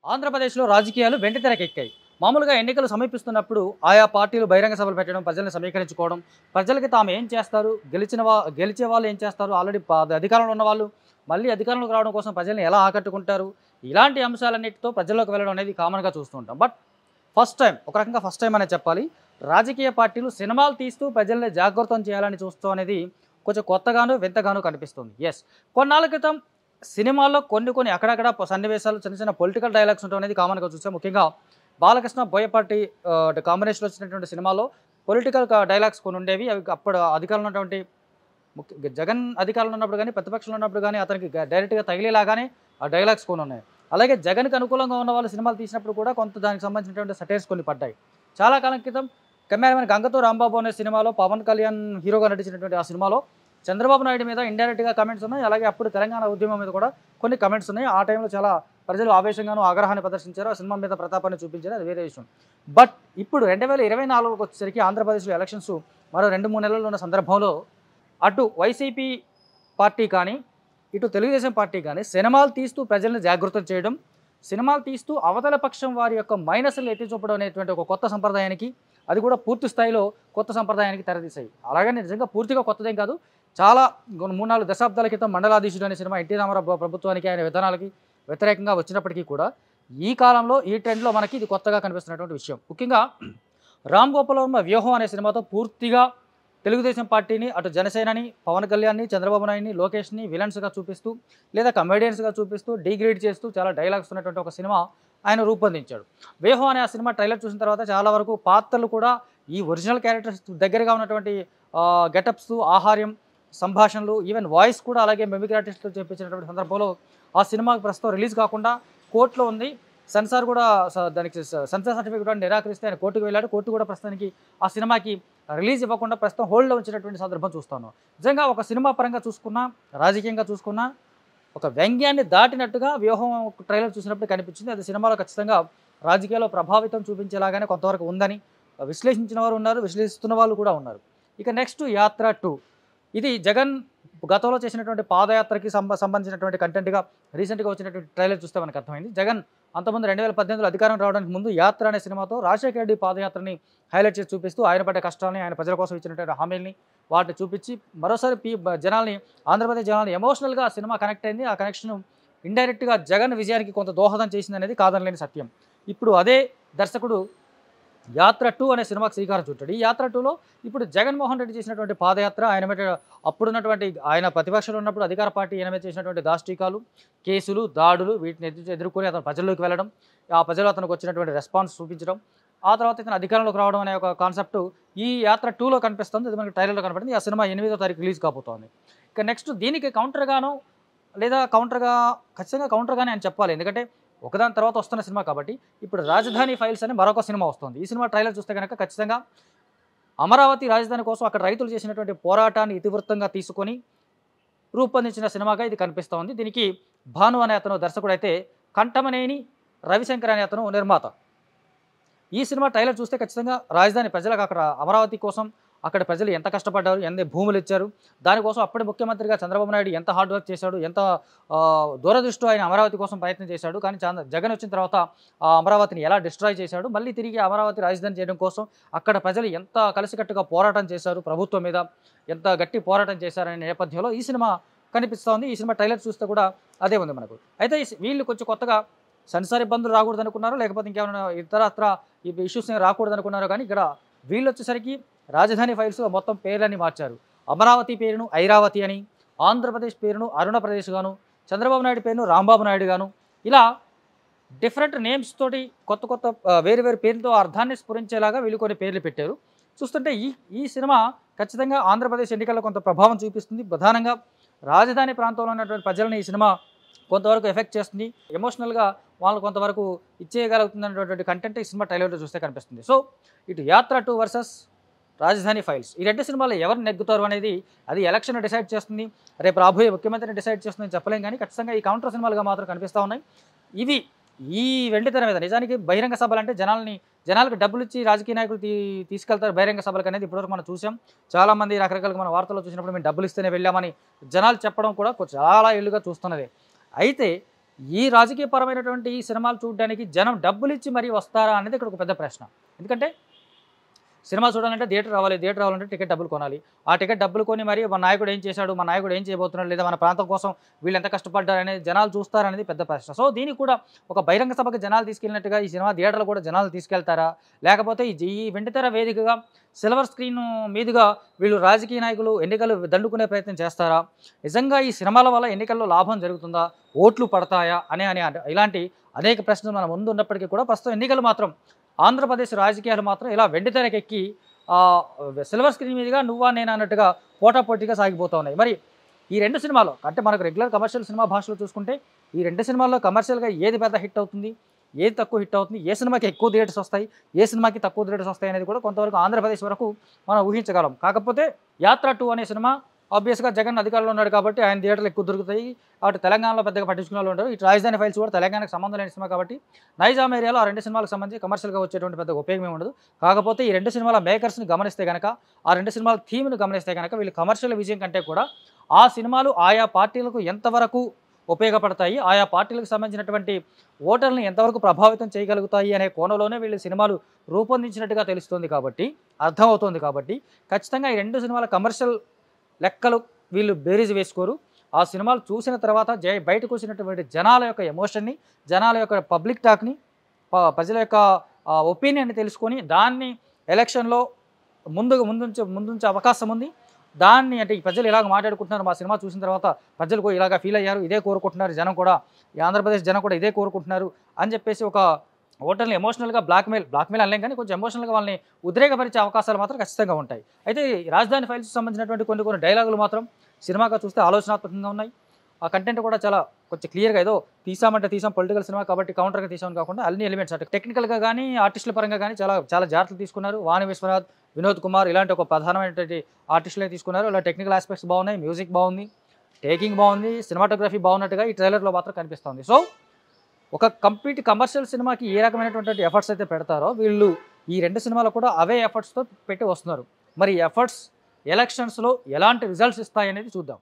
ఆంధ్రప్రదేశ్లో రాజకీయాలు వెండితెరకెక్కాయి. మామూలుగా ఎన్నికలు సమీపిస్తున్నప్పుడు ఆయా పార్టీలు బహిరంగ సభలు పెట్టడం, ప్రజల్ని సమీకరించుకోవడం, ప్రజలకి తాము ఏం చేస్తారు, గెలిచే వాళ్ళు ఏం చేస్తారు, ఆల్రెడీ అధికారంలో ఉన్నవాళ్ళు మళ్ళీ అధికారంలోకి రావడం కోసం ప్రజల్ని ఎలా ఆకట్టుకుంటారు, ఇలాంటి అంశాలన్నిటితో ప్రజల్లోకి వెళ్ళడం అనేది కామన్‌గా చూస్తూ ఉంటాం. బట్ ఒక రకంగా ఫస్ట్ టైమ్ అనే చెప్పాలి. రాజకీయ పార్టీలు సినిమాలు తీస్తూ ప్రజల్ని జాగృతం చేయాలని చూస్తూ అనేది కొంచెం కొత్తగాను, వింతగాను కనిపిస్తుంది. యెస్. కొన్నాళ్ళ క్రితం సినిమాల్లో కొన్ని అక్కడక్కడ సన్నివేశాలు చిన్న చిన్న పొలిటికల్ డైలాగ్స్ ఉండడం అనేది కామన్‌గా చూసాం. ముఖ్యంగా బాలకృష్ణ, బోయపాటి కాంబినేషన్‌లో వచ్చినటువంటి సినిమాలో పొలిటికల్ డైలాగ్స్ కొన్ని ఉండేవి. అవి అప్పుడు అధికారంలో ఉన్నటువంటి జగన్ అధికారంలో ఉన్నప్పుడు గానీ, ప్రతిపక్షంలో ఉన్నప్పుడు గానీ అతనికి డైరెక్ట్‌గా తగిలేలాగానే ఆ డైలాగ్స్ కొన్ని ఉన్నాయి. అలాగే జగన్‌కి అనుకూలంగా ఉన్న వాళ్ళు సినిమాలు తీసినప్పుడు కూడా కొంత దానికి సంబంధించినటువంటి సెటైర్స్ కొన్ని పడ్డాయి. చాలా కాలం క్రితం 'కెమెరామెన్ గంగతో రాంబాబు' అనే సినిమాలో పవన్ కళ్యాణ్ హీరోగా నటించినటువంటి ఆ సినిమాలో చంద్రబాబు నాయుడు మీద ఇండైరెక్ట్‌గా కామెంట్స్ ఉన్నాయి. అలాగే అప్పుడు తెలంగాణ ఉద్యమం మీద కూడా కొన్ని కామెంట్స్ ఉన్నాయి. ఆ టైంలో చాలా ప్రజలు ఆవేశంగాను, ఆగ్రహాన్ని ప్రదర్శించారు. ఆ సినిమా మీద ప్రతాపాన్ని చూపించారు. అది వేరే విషయం. బట్ ఇప్పుడు 2024కి వచ్చేసరికి ఆంధ్రప్రదేశ్‌లో ఎలక్షన్స్ మరో 2, 3 నెలల్లో ఉన్న సందర్భంలో అటు వైసీపీ పార్టీ కానీ, ఇటు తెలుగుదేశం పార్టీ కానీ సినిమాలు తీస్తూ ప్రజల్ని జాగృతం చేయడం, సినిమాలు తీస్తూ అవతల పక్షం వారి యొక్క మైనస్‌లు ఎత్తి చూపడం అనేటువంటి ఒక కొత్త సంప్రదాయానికి, అది కూడా పూర్తి స్థాయిలో కొత్త సంప్రదాయానికి తెరతీశాయి. అలాగని నిజంగా పూర్తిగా కొత్తదేం కాదు. చాలా 3, 4 దశాబ్దాల క్రితం 'మండలాధీశుడు' అనే సినిమా ఎన్టీ రామారావు ప్రభుత్వానికి, ఆయన విధానాలకి వ్యతిరేకంగా వచ్చినప్పటికీ కూడా ఈ కాలంలో ఈ ట్రెండ్‌లో మనకి ఇది కొత్తగా కనిపిస్తున్నటువంటి విషయం. ముఖ్యంగా 'రామ్ గోపాల్ వర్మ వ్యూహం' అనే సినిమాతో పూర్తిగా తెలుగుదేశం పార్టీని, అటు జనసేనని, పవన్ కళ్యాణ్‌ని, చంద్రబాబు నాయుడిని, లోకేష్‌ని విలన్స్‌గా చూపిస్తూ, లేదా కమెడియన్స్‌గా చూపిస్తూ, డీగ్రేడ్ చేస్తూ చాలా డైలాగ్స్ ఉన్నటువంటి ఒక సినిమా ఆయన రూపొందించాడు. 'వ్యూహం' అనే ఆ సినిమా ట్రైలర్ చూసిన తర్వాత చాలా వరకు పాత్రలు కూడా ఈ ఒరిజినల్ క్యారెక్టర్స్ దగ్గరగా ఉన్నటువంటి గెటప్స్, ఆహార్యం, సంభాషణలు, ఈవెన్ వాయిస్ కూడా అలాగే మిమిక్రీ ఆర్టిస్ట్‌తో చేపించినటువంటి సందర్భంలో ఆ సినిమా ప్రస్తుతం రిలీజ్ కాకుండా కోర్టులో ఉంది. సెన్సార్ కూడా దానికి సెన్సార్ సర్టిఫికేట్ కూడా నిరాకరిస్తే ఆయన కోర్టుకు వెళ్ళాడు. కోర్టు కూడా ప్రస్తుతానికి ఆ సినిమాకి రిలీజ్ ఇవ్వకుండా ప్రస్తుతం హోల్డ్‌లో ఉంచినటువంటి సందర్భం చూస్తాను. నిజంగా ఒక సినిమా పరంగా చూసుకున్నా, రాజకీయంగా చూసుకున్నా, ఒక వ్యంగ్యాన్ని దాటినట్టుగా 'వ్యూహం' ట్రైలర్ చూసినప్పుడు కనిపించింది. అది సినిమాలో ఖచ్చితంగా రాజకీయాల్లో ప్రభావితం చూపించేలాగానే కొంతవరకు ఉందని విశ్లేషించిన వారు ఉన్నారు, విశ్లేషిస్తున్న వాళ్ళు కూడా ఉన్నారు. ఇక నెక్స్ట్ 'యాత్ర 2' ఇది జగన్ గతంలో చేసినటువంటి పాదయాత్రకి సంబంధించినటువంటి కంటెంట్‌గా రీసెంట్‌గా వచ్చినటువంటి ట్రైలర్ చూస్తే మనకు అర్థమైంది. జగన్ అంతకుముందు 2018లో అధికారం రావడానికి ముందు 'యాత్ర' అనే సినిమాతో రాజశేఖర రెడ్డి పాదయాత్రని హైలైట్ చేసి చూపిస్తూ ఆయన పడ్డ కష్టాలని, ఆయన ప్రజల కోసం ఇచ్చినటువంటి హామీలని వాటిని చూపించి మరోసారి జనాల్ని, ఆంధ్రప్రదేశ్ జనాల్ని ఎమోషనల్‌గా ఆ సినిమా కనెక్ట్ అయింది. ఆ కనెక్షన్ ఇండైరెక్ట్‌గా జగన్ విజయానికి కొంత దోహదం చేసిందనేది కాదనలేని సత్యం. ఇప్పుడు అదే దర్శకుడు 'యాత్ర 2' అనే సినిమాకి శ్రీకారం చుట్టాడు. ఈ 'యాత్ర 2'లో ఇప్పుడు జగన్మోహన్ రెడ్డి చేసినటువంటి పాదయాత్ర, ఆయన మీద అప్పుడున్నటువంటి ఆయన ప్రతిపక్షంలో ఉన్నప్పుడు అధికార పార్టీ ఈయన మీద చేసినటువంటి దాష్టీకాలు, కేసులు, దాడులు వీటిని ఎదుర్కొని అతను ప్రజల్లోకి వెళ్ళడం, ఆ ప్రజలు అతనికి వచ్చినటువంటి రెస్పాన్స్ చూపించడం, ఆ తర్వాత ఇతను అధికారంలోకి రావడం అనే ఒక కాన్సెప్ట్ ఈ 'యాత్ర 2'లో కనిపిస్తుంది. ఇది మనకి ట్రైలర్‌లో కనపడింది. ఆ సినిమా 8వ తారీఖు రిలీజ్ కాబోతోంది. ఇక నెక్స్ట్ దీనికి కౌంటర్‌గానో లేదా ఖచ్చితంగా కౌంటర్‌గానే అని చెప్పాలి. ఎందుకంటే ఒకదాని తర్వాత వస్తున్న సినిమా కాబట్టి ఇప్పుడు 'రాజధాని ఫైల్స్' అని మరొక సినిమా వస్తుంది. ఈ సినిమా ట్రైలర్ చూస్తే కనుక ఖచ్చితంగా అమరావతి రాజధాని కోసం అక్కడ రైతులు చేసినటువంటి పోరాటాన్ని ఇతివృత్తంగా తీసుకొని రూపొందించిన సినిమాగా ఇది కనిపిస్తోంది. దీనికి భాను అనే అతను దర్శకుడైతే, కంఠమనేని రవిశంకర్ అనే అతను నిర్మాత. ఈ సినిమా ట్రైలర్ చూస్తే ఖచ్చితంగా రాజధాని ప్రజలకు అక్కడ అమరావతి కోసం అక్కడ ప్రజలు ఎంత కష్టపడ్డారు, ఎన్ని భూములు ఇచ్చారు, దానికోసం అప్పటి ముఖ్యమంత్రిగా చంద్రబాబు నాయుడు ఎంత హార్డ్ వర్క్ చేశాడు, ఎంత దూరదృష్టితో ఆయన అమరావతి కోసం ప్రయత్నం చేశాడు. కానీ జగన్ వచ్చిన తర్వాత ఆ అమరావతిని ఎలా డిస్ట్రాయ్ చేశాడు, మళ్ళీ తిరిగి అమరావతి రాజధాని చేయడం కోసం అక్కడ ప్రజలు ఎంత కలిసికట్టుగా పోరాటం చేశారు, ప్రభుత్వం మీద ఎంత గట్టి పోరాటం చేశారనే నేపథ్యంలో ఈ సినిమా కనిపిస్తోంది. ఈ సినిమా ట్రైలర్ చూస్తే కూడా అదే ఉంది మనకు. అయితే వీళ్ళు కొంచెం కొత్తగా సెన్సార్ ఇబ్బందులు రాకూడదు అనుకున్నారు, లేకపోతే ఇంకేమైనా ఇతరత్ర ఈ ఇష్యూస్ రాకూడదు అనుకున్నారు. కానీ ఇక్కడ వీళ్ళు వచ్చేసరికి 'రాజధాని ఫైల్స్'లో మొత్తం పేర్లన్నీ మార్చారు. అమరావతి పేరును ఐరావతి అని, ఆంధ్రప్రదేశ్ పేరును అరుణప్రదేశ్ గాను, చంద్రబాబు నాయుడు పేరును రాంబాబు నాయుడు గాను, ఇలా డిఫరెంట్ నేమ్స్ తోటి కొత్త వేరు వేరు పేర్లతో అర్థాన్ని స్ఫురించేలాగా వీళ్ళు కొన్ని పేర్లు పెట్టారు. చూస్తుంటే ఈ సినిమా ఖచ్చితంగా ఆంధ్రప్రదేశ్ ఎన్నికల్లో కొంత ప్రభావం చూపిస్తుంది. ప్రధానంగా రాజధాని ప్రాంతంలో ఉన్నటువంటి ప్రజలను ఈ సినిమా కొంతవరకు ఎఫెక్ట్ చేస్తుంది. ఎమోషనల్‌గా వాళ్ళు కొంతవరకు ఇచ్చేయగలుగుతుంది అనేటువంటి కంటెంట్ ఈ సినిమా ట్రైలర్‌లో చూస్తే కనిపిస్తుంది. సో ఇటు 'యాత్ర 2' వర్సెస్ 'రాజధాని ఫైల్స్' ఈ 2 సినిమాల్లో ఎవరు నెగ్గుతారు అనేది అది ఎలక్షన్ డిసైడ్ చేస్తుంది. రేపు రాబోయే ముఖ్యమంత్రిని డిసైడ్ చేస్తుందని చెప్పలేం. కానీ ఖచ్చితంగా ఈ కౌంటర్ సినిమాలుగా మాత్రం కనిపిస్తూ ఉన్నాయి. ఇవి ఈ వెండితెర మీద నిజానికి బహిరంగ సభలంటే జనాలకు డబ్బులిచ్చి రాజకీయ నాయకులు తీసుకెళ్తారు బహిరంగ సభలకు అనేది ఇప్పటివరకు మనం చూసాం. చాలామంది రకరకాలుగా మన వార్తల్లో చూసినప్పుడు మేము డబ్బులు ఇస్తేనే వెళ్ళామని జనాలు చెప్పడం కూడా చాలా ఏళ్ళుగా చూస్తున్నదే. అయితే ఈ రాజకీయపరమైనటువంటి ఈ సినిమాలు చూడడానికి జనం డబ్బులిచ్చి మరీ వస్తారా అనేది ఇక్కడ ఒక పెద్ద ప్రశ్న. ఎందుకంటే సినిమా చూడాలంటే థియేటర్ రావాలంటే టికెట్ డబ్బులు కొనాలి. ఆ టికెట్ డబ్బులు కొని మరి మన నాయకుడు ఏం చేశాడు, మన నాయకుడు ఏం చేయబోతున్నాడు, లేదా మన ప్రాంతం కోసం వీళ్ళు ఎంత కష్టపడ్డారు అనేది జనాలు చూస్తారనేది పెద్ద ప్రశ్న. సో దీనికి కూడా ఒక బహిరంగ సభకు జనాలు తీసుకెళ్ళినట్టుగా ఈ సినిమా థియేటర్లు కూడా జనాలు తీసుకెళ్తారా, లేకపోతే ఈ వెండితెర వేదికగా సిల్వర్ స్క్రీన్ మీదుగా వీళ్ళు రాజకీయ నాయకులు ఎన్నికలు దండుకునే ప్రయత్నం చేస్తారా, నిజంగా ఈ సినిమాల వల్ల ఎన్నికల్లో లాభం జరుగుతుందా, ఓట్లు పడతాయా అని ఇలాంటి అనేక ప్రశ్నలు మన ముందు ఉన్నప్పటికీ కూడా ప్రస్తుతం ఎన్నికలు మాత్రం ఆంధ్రప్రదేశ్ రాజకీయాలు మాత్రం ఇలా వెండితెరకెక్కి సిల్వర్ స్క్రీన్ మీదుగా నువ్వా నేను అన్నట్టుగా పోటాపోటీగా సాగిపోతూ ఉన్నాయి. మరి ఈ రెండు సినిమాలో అంటే మనకు రెగ్యులర్ కమర్షియల్ సినిమా భాషలో చూసుకుంటే ఈ రెండు సినిమాల్లో కమర్షియల్గా ఏది పెద్ద హిట్ అవుతుంది, ఏది తక్కువ హిట్ అవుతుంది, ఏ సినిమాకి ఎక్కువ థియేటర్స్ వస్తాయి, ఏ సినిమాకి తక్కువ థియేటర్స్ వస్తాయి అనేది కూడా కొంతవరకు ఆంధ్రప్రదేశ్ వరకు మనం ఊహించగలం. కాకపోతే యాత్ర 2 అనే సినిమా ఆబ్వియస్గా జగన్ అధికారంలో ఉన్నాడు కాబట్టి ఆయన థియేటర్లు ఎక్కువ దొరుకుతాయి. అటు తెలంగాణలో పెద్దగా పట్టించుకునే వాళ్ళు ఉంటారు. ఇటు రాజధాని ఫైల్స్ కూడా తెలంగాణకు సంబంధం లేని సినిమా కాబట్టి నైజాం ఏరియాలో ఆ రెండు సినిమాలకు సంబంధించి కమర్షియల్గా వచ్చేటువంటి పెద్ద ఉపయోగం ఉండదు. కాకపోతే ఈ రెండు సినిమాల మేకర్స్ని గమనిస్తే కనుక, ఆ రెండు సినిమాల థీమ్ని గమనిస్తే కనుక వీళ్ళు కమర్షియల్ విజయం కంటే కూడా ఆ సినిమాలు ఆయా పార్టీలకు ఎంతవరకు ఉపయోగపడతాయి, ఆయా పార్టీలకు సంబంధించినటువంటి ఓటర్లను ఎంతవరకు ప్రభావితం చేయగలుగుతాయి అనే కోణంలోనే వీళ్ళు సినిమాలు రూపొందించినట్టుగా తెలుస్తుంది కాబట్టి, అర్థమవుతుంది కాబట్టి ఖచ్చితంగా ఈ రెండు సినిమాల కమర్షియల్ లెక్కలు వీళ్ళు బేరీజ్ వేసుకోరు. ఆ సినిమాలు చూసిన తర్వాత బయటకు వచ్చినటువంటి జనాల యొక్క ఎమోషన్ని, జనాల యొక్క పబ్లిక్ టాక్ని, ప్రజల యొక్క ఒపీనియన్ని తెలుసుకొని దాన్ని ఎలక్షన్లో ముందుంచే అవకాశం ఉంది. దాన్ని అంటే ఈ ప్రజలు ఇలాగ మాట్లాడుకుంటున్నారు, మా సినిమా చూసిన తర్వాత ప్రజలు ఇలాగ ఫీల్ అయ్యారు, ఇదే కోరుకుంటున్నారు జనం కూడా, ఈ ఆంధ్రప్రదేశ్ జనం కూడా ఇదే కోరుకుంటున్నారు అని చెప్పేసి ఒక ఓటర్ని ఎమోషనల్గా బ్లాక్మెయిల్ అనలేం కానీ కొంచెం ఎమోషనల్గా వాళ్ళని ఉద్రేకపరిచే అవకాశాలు మాత్రం ఖచ్చితంగా ఉంటాయి. అయితే రాజధాని ఫైల్స్కి సంబంధించినటువంటి కొన్ని డైలాగులు మాత్రం సినిమాగా చూస్తే ఆలోచనాత్మకంగా ఉన్నాయి. ఆ కంటెంట్ కూడా చాలా కొంచెం క్లియర్గా ఏదో తీసాం పొలిటికల్ సినిమా కాబట్టి కౌంటర్గా తీసామని కాకుండా అన్ని ఎలిమెంట్స్ అంటే టెక్నికల్గా కానీ ఆర్టిస్టుల పరంగా కానీ చాలా జాగ్రత్తలు తీసుకున్నారు. వాణి విశ్వనాథ్, వినోద్ కుమార్ ఇలాంటి ఒక ప్రధానమైనటువంటి ఆర్టిస్టులే తీసుకున్నారు. ఇలా టెక్నికల్ ఆస్పెక్ట్స్ బాగున్నాయి, మ్యూజిక్ బాగుంది, టేకింగ్ బాగుంది, సినిమాటోగ్రఫీ బాగున్నట్టుగా ఈ ట్రైలర్లో మాత్రం కనిపిస్తుంది. సో ఒక కంప్లీట్ కమర్షియల్ సినిమాకి ఏ రకమైనటువంటి ఎఫర్ట్స్ అయితే పెడతారో వీళ్ళు ఈ రెండు సినిమాలు కూడా అవే ఎఫర్ట్స్తో పెట్టి వస్తున్నారు. మరి ఎఫర్ట్స్ ఎలక్షన్స్లో ఎలాంటి రిజల్ట్స్ ఇస్తాయనేది చూద్దాం.